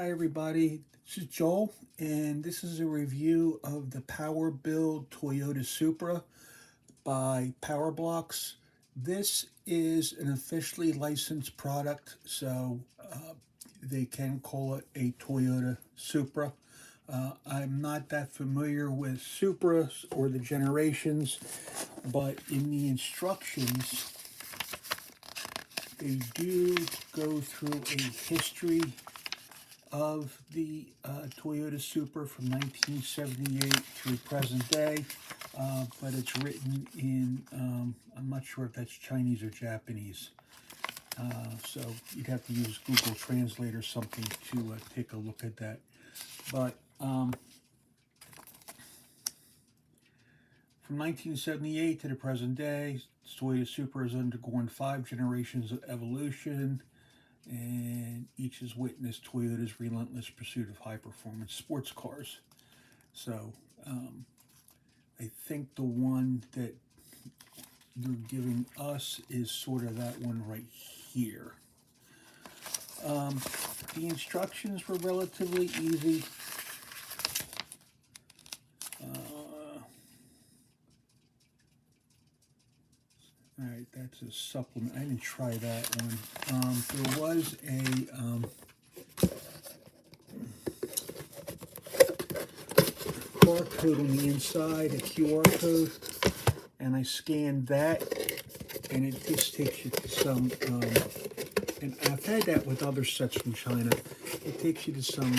Hi everybody, this is Joel, and this is a review of the Power Build Toyota Supra by Powerblocks. This is an officially licensed product, so they can call it a Toyota Supra. I'm not that familiar with Supras or the generations, but in the instructions, they do go through a history of the Toyota Supra from 1978 to present day, but it's written in, I'm not sure if that's Chinese or Japanese, so you'd have to use Google Translate or something to take a look at that. But from 1978 to the present day, Toyota Supra has undergone 5 generations of evolution, and each has witnessed Toyota's relentless pursuit of high-performance sports cars. So I think the one that they're giving us is sort of that one right here. The instructions were relatively easy. All right, that's a supplement. I didn't try that one. There was a barcode on the inside, a QR code, and I scanned that, and it just takes you to some, and I've had that with other sets from China. It takes you to some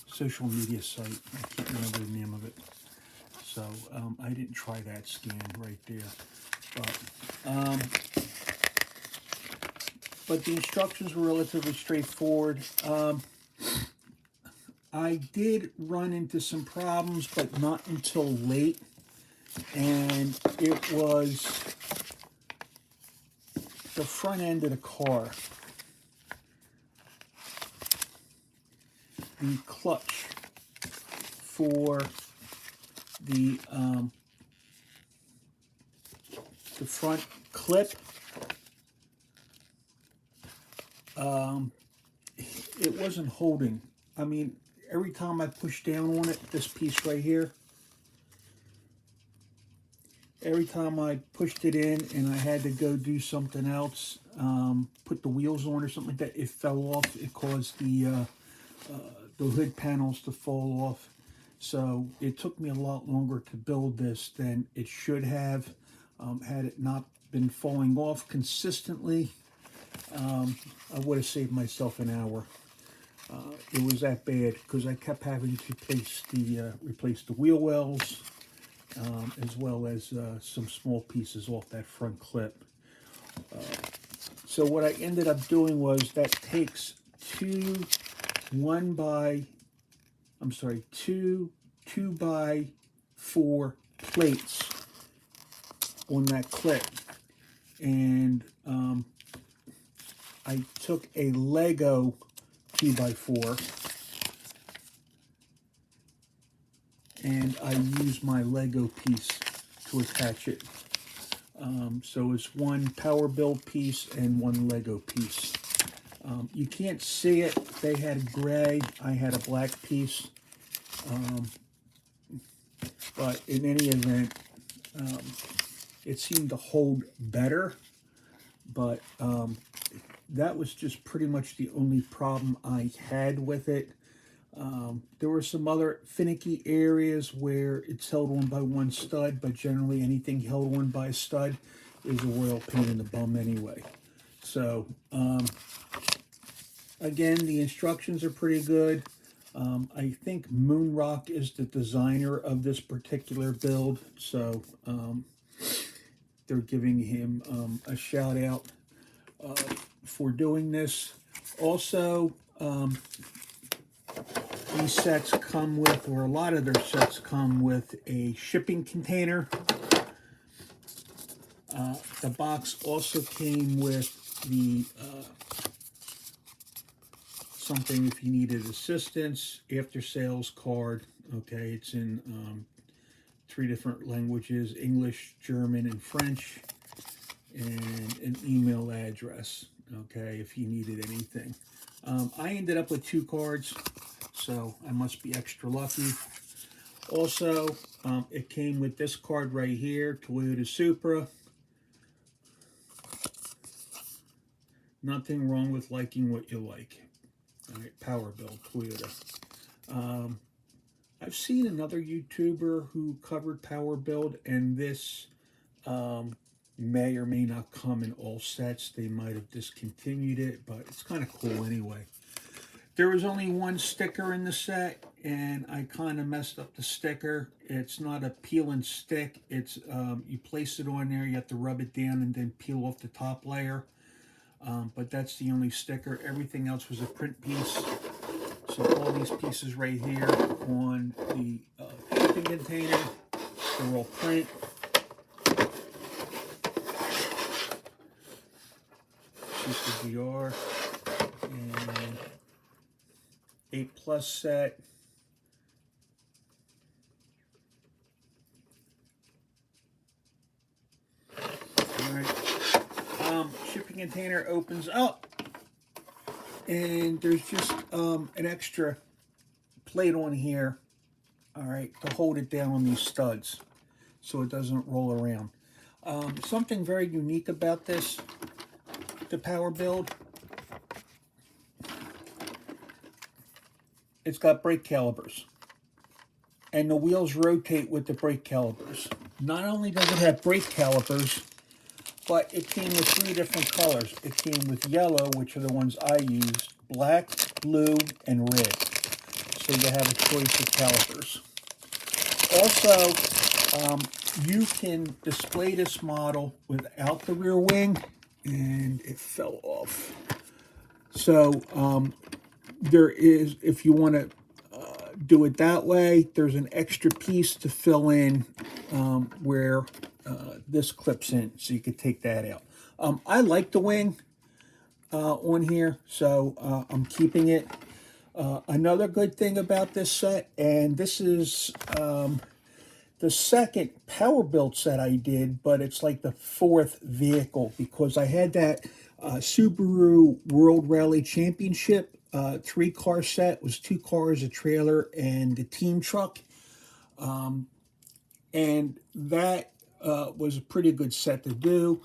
social media site. I can't remember the name of it. So I didn't try that scan right there. But the instructions were relatively straightforward. I did run into some problems, but not until late. And it was the front end of the car. The clutch for the front clip, it wasn't holding. I mean, every time I push down on it, this piece right here, every time I pushed it in and I had to go do something else, put the wheels on or something like that, it fell off. It caused the hood panels to fall off. So it took me a lot longer to build this than it should have. Had it not been falling off consistently, I would have saved myself an hour. It was that bad because I kept having to replace the wheel wells, as well as some small pieces off that front clip. So what I ended up doing was that takes two 2x4 plates on that clip, and I took a Lego 2x4 and I used my Lego piece to attach it. So it's one power build piece and one Lego piece. You can't see it. They had gray, I had a black piece. But in any event, it seemed to hold better. But that was just pretty much the only problem I had with it. There were some other finicky areas where it's held on by one stud, but generally anything held on by a stud is a royal pain in the bum anyway. So, again, the instructions are pretty good. I think Moonrock is the designer of this particular build, so they're giving him a shout out for doing this. Also, these sets come with, or a lot of their sets come with, a shipping container. The box also came with the something if you needed assistance, after sales card. Okay, it's in 3 different languages: English, German, and French, and an email address. okay, if you needed anything. I ended up with 2 cards, so I must be extra lucky. Also, it came with this card right here, Toyota Supra. Nothing wrong with liking what you like. All right, Power Build, Toyota. I've seen another YouTuber who covered Power Build, and this may or may not come in all sets. They might have discontinued it, but it's kind of cool anyway. There was only 1 sticker in the set, and I kind of messed up the sticker. It's not a peel and stick. It's you place it on there, you have to rub it down and then peel off the top layer. But that's the only sticker. Everything else was a print piece. So all these pieces right here on the shipping container, they're all print. Piece of GR and 8+ set. All right. Shipping container opens up, and there's just an extra plate on here, all right, to hold it down on these studs so it doesn't roll around. Something very unique about this, the Power Build, it's got brake calipers, and the wheels rotate with the brake calipers. Not only does it have brake calipers, but it came with 3 different colors. It came with yellow, which are the ones I used, black, blue, and red. So you have a choice of calipers. Also, you can display this model without the rear wing, and it fell off. So there is, if you want to do it that way, there's an extra piece to fill in where this clips in, so you could take that out. I like the wing on here, so I'm keeping it. Another good thing about this set, and this is the second Power Build set I did, but it's like the 4th vehicle, because I had that Subaru World Rally Championship 3-car set. It was 2 cars, a trailer, and the team truck. And that was a pretty good set to do.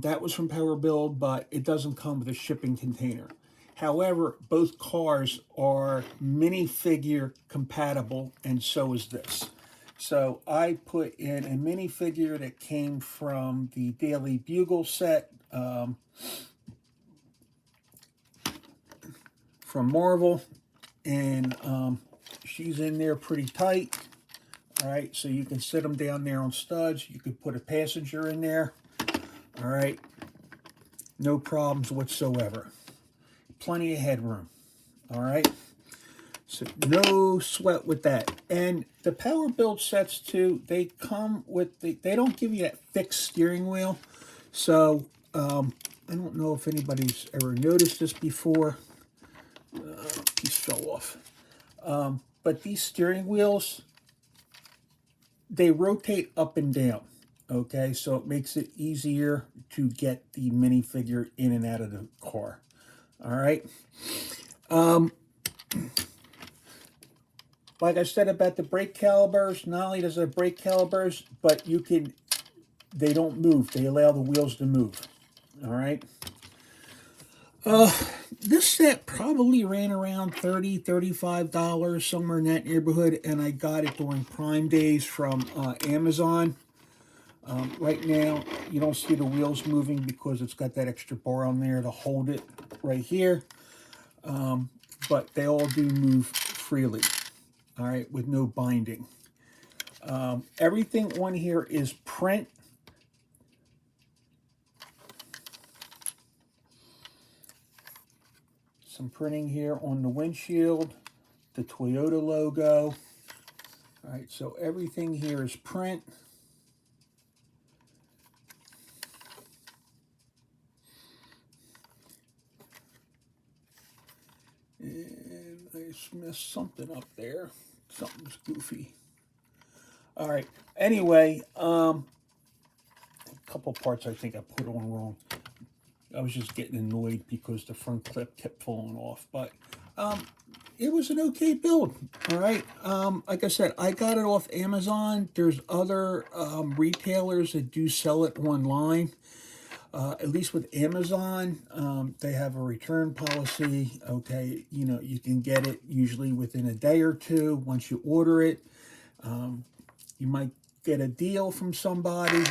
That was from Power Build, but it doesn't come with a shipping container. However, both cars are minifigure compatible, and so is this. So I put in a minifigure that came from the Daily Bugle set from Marvel, and she's in there pretty tight. All right, so you can sit them down there on studs. You could put a passenger in there. All right, no problems whatsoever. Plenty of headroom. All right, so no sweat with that. And the Power Build sets too, they come with they don't give you that fixed steering wheel. So I don't know if anybody's ever noticed this before. Piece fell off. But these steering wheels, they rotate up and down, okay? So it makes it easier to get the minifigure in and out of the car, all right? Like I said about the brake calipers, not only does it have brake calipers, but they don't move. They allow the wheels to move, all right? This set probably ran around $30, $35, somewhere in that neighborhood, and I got it during Prime Days from Amazon. Right now, you don't see the wheels moving because it's got that extra bar on there to hold it right here. But they all do move freely, all right, with no binding. Everything on here is print. Some printing here on the windshield, the Toyota logo. All right, so everything here is print. And I just messed something up there. Something's goofy. All right, anyway, a couple parts I think I put on wrong. I was just getting annoyed because the front clip kept falling off. But it was an okay build. All right. Like I said, I got it off Amazon. There's other retailers that do sell it online. At least with Amazon, they have a return policy. Okay, you know, you can get it usually within a day or two once you order it. You might get a deal from somebody.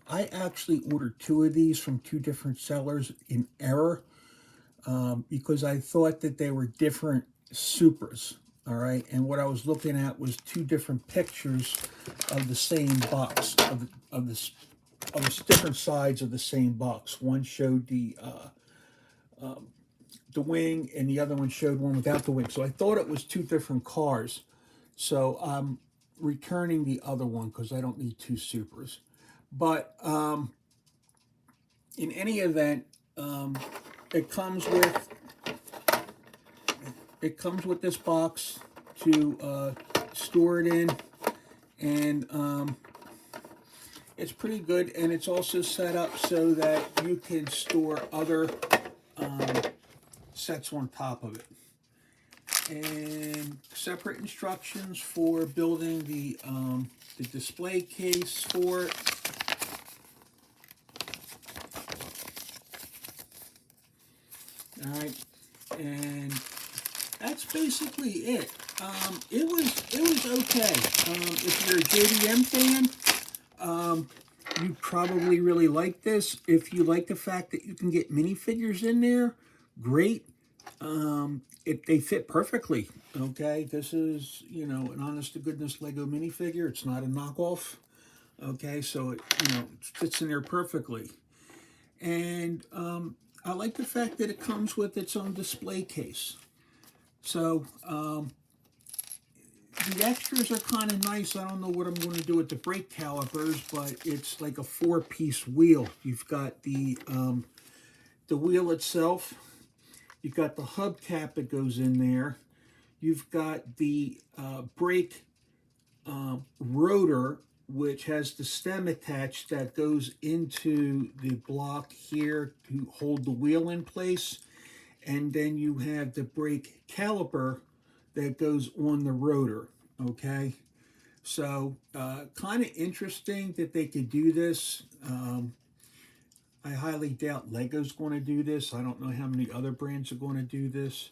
I actually ordered two of these from two different sellers in error because I thought that they were different Supras. All right, and what I was looking at was two different pictures of the same box of the different sides of the same box. One showed the wing, and the other one showed one without the wing. So I thought it was two different cars. So I'm returning the other one because I don't need two Supras. But in any event, it comes with this box to store it in, and it's pretty good. And it's also set up so that you can store other sets on top of it. And separate instructions for building the display case for it. All right, and that's basically it. It was okay. If you're a JDM fan, you probably really like this. If you like the fact that you can get minifigures in there, great. They fit perfectly. Okay, this is, you know, an honest to goodness Lego minifigure. It's not a knockoff. Okay, so it, you know, it fits in there perfectly. And I like the fact that it comes with its own display case. So the extras are kind of nice. I don't know what I'm going to do with the brake calipers, but it's like a 4-piece wheel. You've got the wheel itself. You've got the hubcap that goes in there. You've got the brake rotor, which has the stem attached that goes into the block here to hold the wheel in place. And then you have the brake caliper that goes on the rotor, okay? So kind of interesting that they could do this. I highly doubt Lego's going to do this. I don't know how many other brands are going to do this.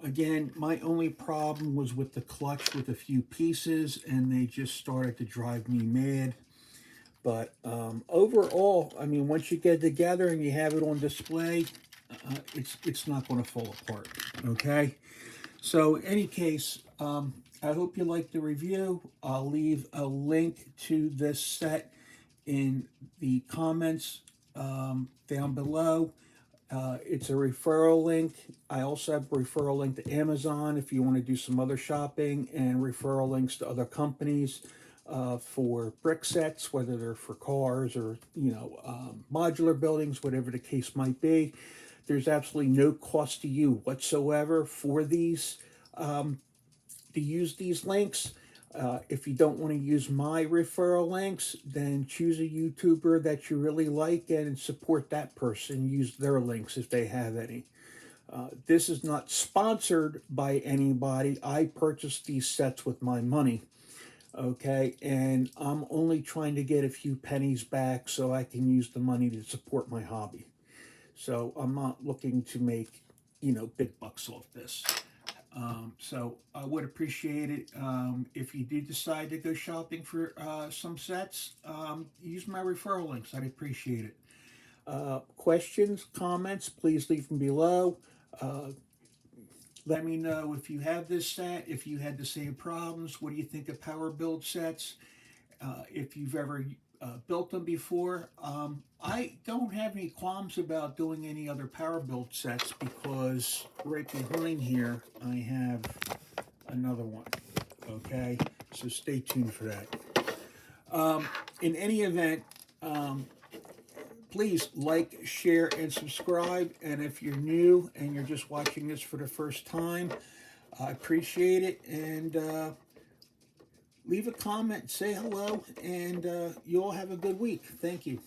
Again, my only problem was with the clutch with a few pieces, and they just started to drive me mad. But overall, I mean, once you get it together and you have it on display, it's not going to fall apart, okay? So in any case, I hope you liked the review. I'll leave a link to this set in the comments down below. It's a referral link. I also have a referral link to Amazon if you want to do some other shopping, and referral links to other companies for brick sets, whether they're for cars or, you know, modular buildings, whatever the case might be. There's absolutely no cost to you whatsoever for these, to use these links. If you don't want to use my referral links, then choose a YouTuber that you really like and support that person. Use their links if they have any. This is not sponsored by anybody. I purchased these sets with my money, okay? And I'm only trying to get a few pennies back so I can use the money to support my hobby. So I'm not looking to make, you know, big bucks off this. So I would appreciate it if you do decide to go shopping for some sets. Use my referral links. I'd appreciate it. Questions, comments, please leave them below. Let me know if you have this set, if you had the same problems. What do you think of power build sets? If you've ever built them before. I don't have any qualms about doing any other power build sets because right behind here I have another one. Okay, so stay tuned for that. In any event, please like, share, and subscribe. And if you're new and you're just watching this for the first time, I appreciate it. And leave a comment, say hello, and you all have a good week. Thank you.